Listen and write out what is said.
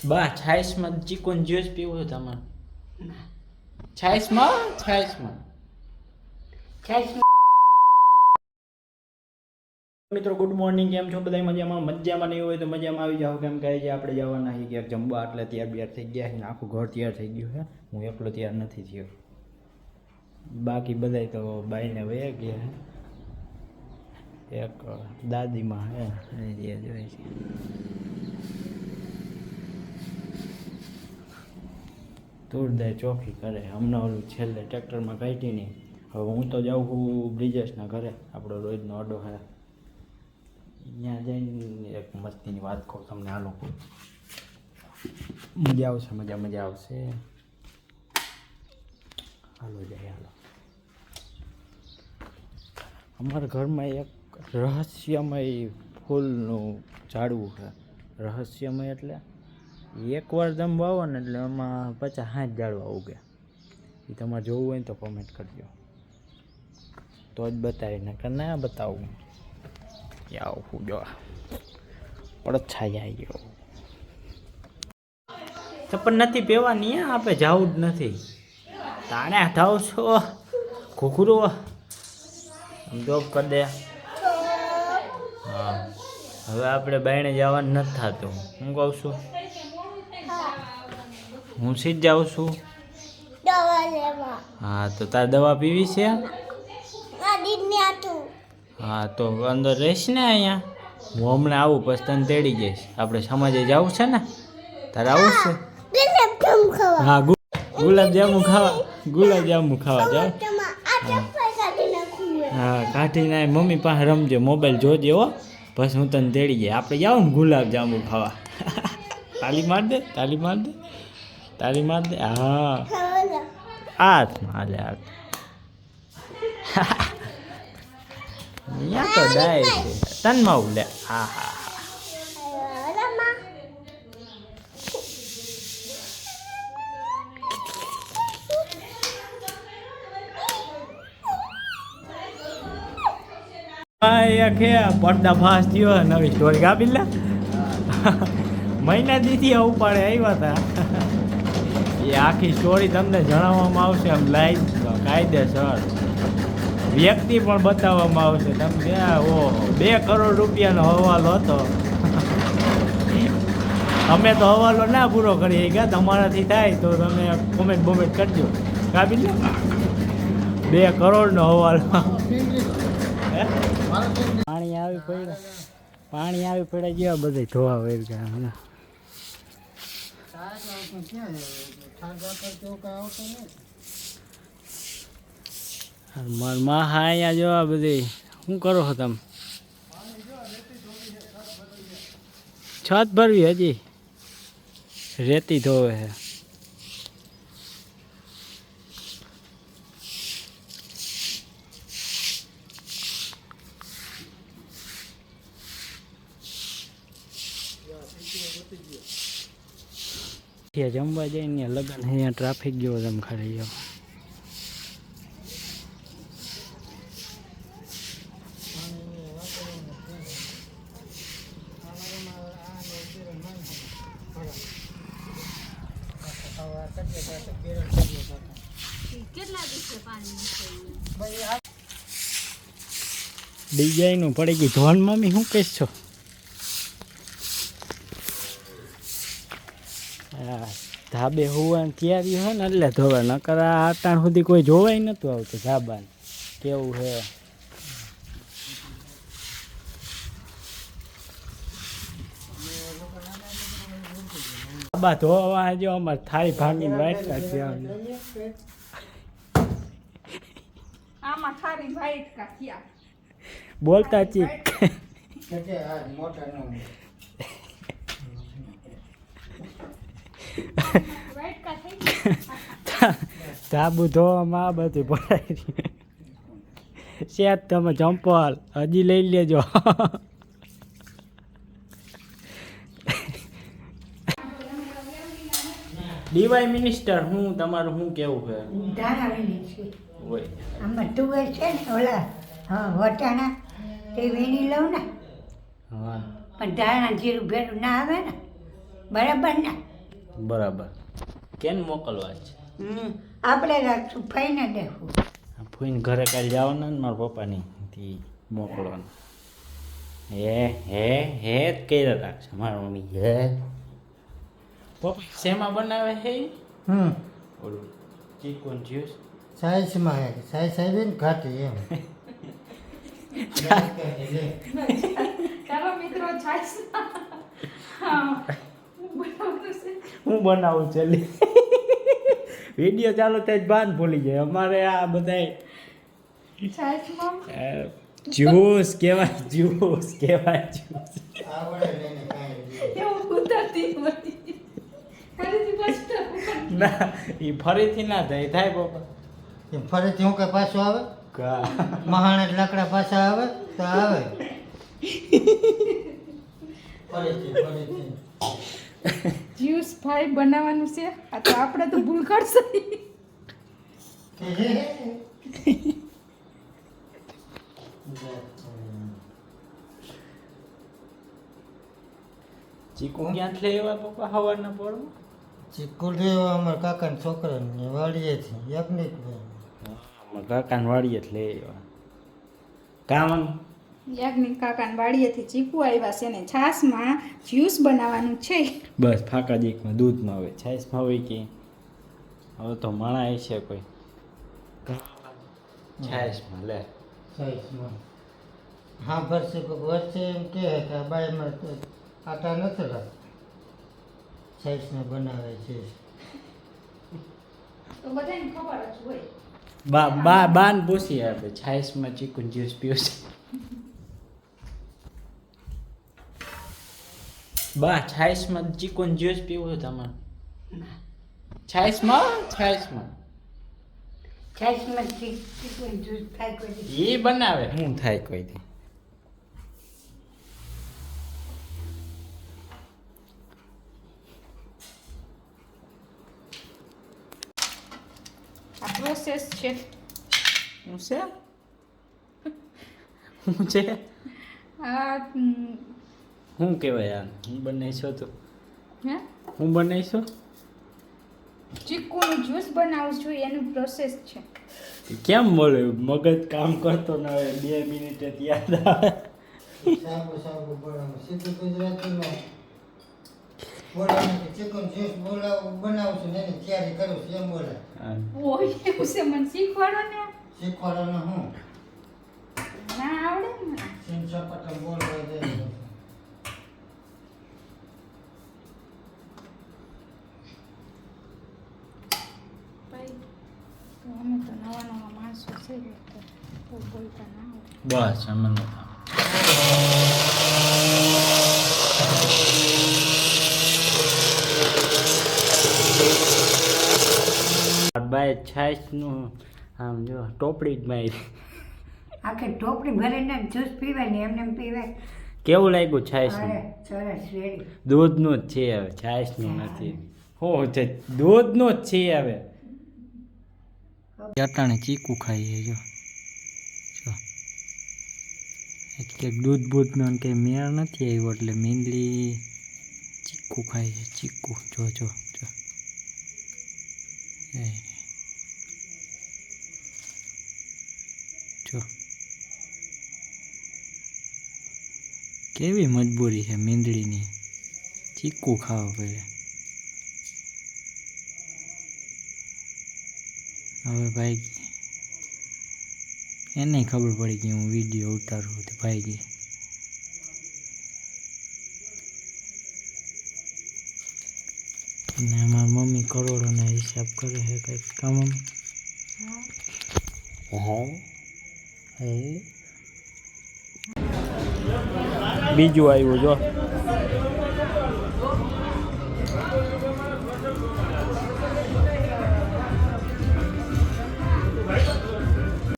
બા છાઈસમાં chicken juice પીવો છે તમારે? છાઈસમાં મિત્રો ગુડ મોર્નિંગ. કેમ છો બધા? મજામાં નહીં હોય તો મજામાં આવી જાઓ. કેમ કહે છે આપણે જવાના છીએ ક્યાંક જમવા, એટલે તૈયાર થઈ ગયા છે. આખું ઘર તૈયાર થઈ ગયું છે. હું એકલો તૈયાર નથી થયો. બાકી બધા તો બાઈને વયા ગયા છે. એક દાદીમાં હે જોઈએ છે. તુરદાય ચોખી કરે હમણાં ઓલું છેલ્લે ટ્રેક્ટરમાં કાઢી નહીં. હવે હું તો જાઉં છું બ્રિજેશના ઘરે, આપણો રોજનો અડો હે. ત્યાં જઈને એક મસ્તીની વાત કહું તમને. આ લોકો મજા આવશે, મજા આવશે. હાલો જાય હાલો. અમારા ઘરમાં એક રહસ્યમય ફૂલનું ઝાડવું છે. રહસ્યમય એટલે એકવાર તમે વાવો ને એટલે એમાં 50-60 ઝાડવા ઉગે. એ તમારે જોવું હોય ને તો કોમેન્ટ કરજો, તો જ બતાવી. ને કે ના બતાવું આવું હું જો પડછાઈ આવી ગયો. ચપ્પલ નથી પહેવાની, આપણે જવું જ નથી. તાણે થાવ છો ઘૂઘરો જોબ કરી દે. હા હવે આપણે બાયણે જવાનું નથી થતું. હું કહું છું હું સીધ જાઉં છું. હા તો તાર દવા પીવી છે? હા તો અંદર રહીશ ને અહીંયા. હું હમણાં આવું પછી તને તેડી જઈશ. આપણે સમાજે જવું છે ને, તારે આવું છે? હા ગુલાબજાંબુ ખાવા જાવ. હા કાઢીને મમ્મી પાસે રમજે, મોબાઈલ જોજે હો. પછી હું તને તેડી જાય. આપણે જાવ ને ગુલાબજાંબુ ખાવા. તાલી માર દે. હા હાથમાં હાલે હાથ. અહીંયા તો ડાય છે તનમાં ઉલે. હા પડદા ફાસ થયો. નવી સ્ટોરી કાપીલા મહિના દીથી ઉપાડે આવ્યા હતા. એ આખી સ્ટોરી તમને જણાવવામાં આવશે. આમ લાઈવ કાયદેસર વ્યક્તિ પણ બતાવવામાં આવશે. તમે ઓહો 2 કરોડ રૂપિયાનો હવાલો હતો. અમે તો હવાલો ના પૂરો કરીએ ગયા. તમારાથી થાય તો તમે કોમેન્ટ કરજો. કાબીલ 2 કરોડનો હવાલો. પાણી આવી પડ્યા જેવા બધા ધોવા વેર ગયા. માર હા અહીંયા જોવા બધી શું કરો છો તમે? છત ભરવી હજી રેતી ધોવે છે. જમવા જઈને લગન અહીંયા ટ્રાફિક જેવો જમ ખાલી ગયો. ડિઝાઇન પડી ગઈ ધોન. મમ્મી શું કહીશ છો? ધાબે હોવાનું તૈયારી હોય ને એટલે ધોવે. નકર આટાણ સુધી કોઈ જોવાય નતું આવતું ધાબાને કેવું છે. ધાબા ધોવા જો અમારે થાળી ભાંગીને વાઈટ કાઢી બોલતા ચીક ધાબુ ધોવામાં આ બધું પડાય. શેત તમે ચંપલ હજી લઈ લેજો. ડીવાય મિનિસ્ટર હું તમારું શું કેવું છે? હોય આમાં તુવેર છે ને ઓલા વટાણા તે વીણી લઉં ને. હા પણ ધાણા જીરું ભેરું ના આવે ને બરાબર ને. બરાબર કેમ મોકલવા છે આપણે રાખશું ફઈને દેવું ફોઈને ઘરે કાલે જવાના ને મારા પપ્પાની થી મોકલવાનું હે જ કર્યા રાખશે મારા મમ્મી હે પપ્પા શેમાં બનાવે હે ઓલું ચીકુન જ્યુસ સાઈઝમાં હે સાઈઝ આવી ને ઘાટી એમ ચાલો મિત્રો છાશ હું બનાવું ચાલી વિડીયો ચાલુ થાય જ બાન ભૂલી જાય અમારે આ બધા છાશમાં જ્યુસ કહેવાય જ્યુસ આવડે લઈને કાંઈ એવું ઉતરતી હતી ફરીથી પાછું ના એ ફરીથી ના થાય પપ્પા એમ ફરીથી હું કઈ પાછો આવે મહાણે લાકડા પાછા આવે તો આવે ફરીથી જ્યુસ ભાઈ બનાવવાનું છે આ તો આપણે તો ભૂલ કરશે ચીકુ ક્યાંથી લેવા પપ્પા હવારના પોળમાં ચીકુ લેવા અમારા કાકાના છોકરાને વાડીએથી યજ્ઞિક અમારા કાકાને વાડીએ જ લઈ આવ્યા કામ યાજ્ઞિક કાકાની વાડીએથી ચીકુ આવ્યા છે ને છાશમાં જ્યુસ બનાવવાનું છે બસ ફાકા દીકમાં દૂધમાં હવે છાશમાં હોય કે હવે તો મણાય છે કોઈ છાશમાં લે સાઈઝમાં હા ભરશે કોઈક વચ્ચે એમ કહે કે આ બાઈમાં તો આટા નથી રાખતા સાઈઝને બનાવે છે તો બધાને ખબર જ હોય બાન પૂછી આપણે છાશમાં ચીકુ જ્યુસ પીવું છે બા છાશમાં ચીકુ જ્યુસ પીવું છે તમારે છાશમાં છાશમાં ચીકું જ્યુસ થાય કોઈ એ બનાવે શું થાય કોઈ દી આ પ્રોસેસ છે શું છે શું છે આ શું કહેવાય યાર હું બનાવીશો તો હે હું બનાવીશો ચીકુનું જ્યુસ બનાવું છું એનું પ્રોસેસ છે કેમ બોલે મગજ કામ કરતો ના હોય 2 મિનિટે જ યાદ આવે સાબુ બનાવું સીધું ગુજરાતીમાં બોલાવું ચિકન જ્યુસ બનાવું છું ને એની તૈયારી કરું છું એમ બોલે ઓય એવું છે મને શીખવાડો ને શીખવાડવાનું હું ના આવડે ને મને. સીન સપાટા બોલવા દે ભાઈ તો અમે તો નવા નવા માણસો છે તો કોઈ બોલતા ના આવડે બસ અમને બાય છાશનું આમ જો ટોપડી જ મારી આખી ટોપડી ભરીને જ્યુસ પીવાય ને એમને એમ પીવાય કેવું લાગ્યું અરે છાશનું સરસ રેડી દૂધનું જ છે હવે છાશનું નથી શું છે દૂધનું જ છે હવે ચટાણે ચીકુ ખાઈએ જો એટલે દૂધ બૂધનો કંઈ મેળ નથી આવ્યો એટલે મીંદડી ચીકુ ખાય છે ચીકુ જો જો જો જો કેવી મજબૂરી છે મીંદડીની ચીકુ ખાવા પડે હવે ભાઈ એને ખબર પડી કે હું વિડીયો ઉતારું તો ભાઈ ગઈ અને મારી મમ્મી કરોડોના હિસાબ કરે છે કંઈક કામ હા હે બીજું આવ્યું જો